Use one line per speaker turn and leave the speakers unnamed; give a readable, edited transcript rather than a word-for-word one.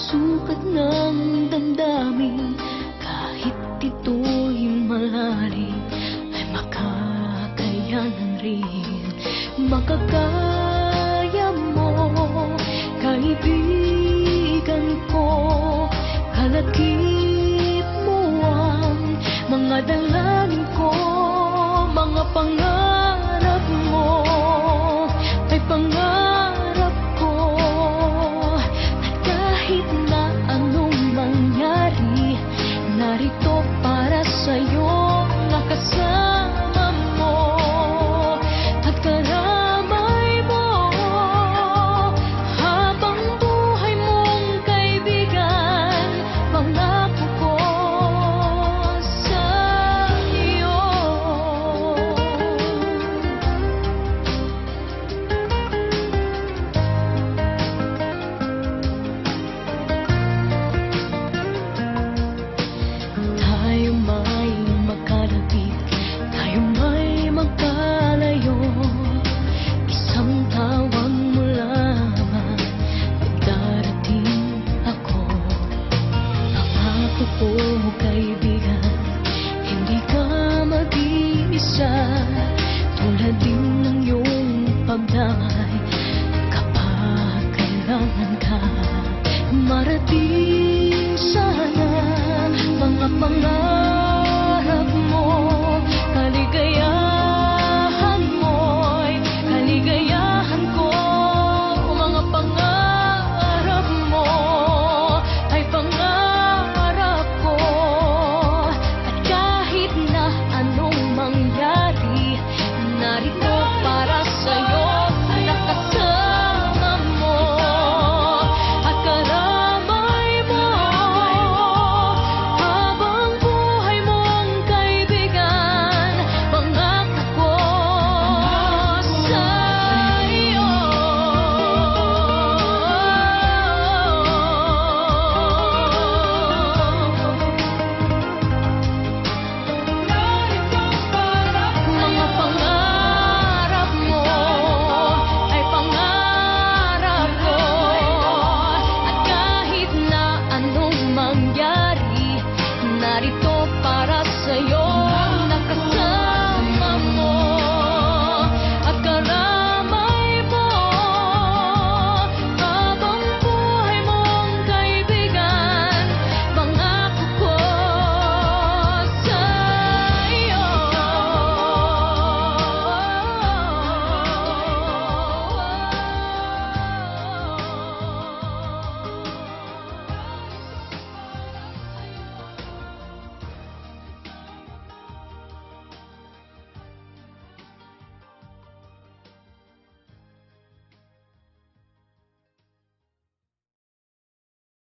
sukat ng damdamin, kahit ito'y malalim, ay makakayanan rin. Makakaya mo, kaibigan ko, kalakip mo ang mga dalangin ko, mga pangarap mo ay pangarap ko. At kahit na anong mangyari, narito para sa'yo, nakasama mo at karamay mo habang buhay mong kaibigan. Pangako ko sa iyo. Tayo may magkalapit, tayo may magkalayo, isang tawag mo lamang at darating ako. Pangako ko, kaibigan, hindi ka mag-iisa, tulad din ng iyong pagdamay kapag kailangan ka. Marating sana mga pangarap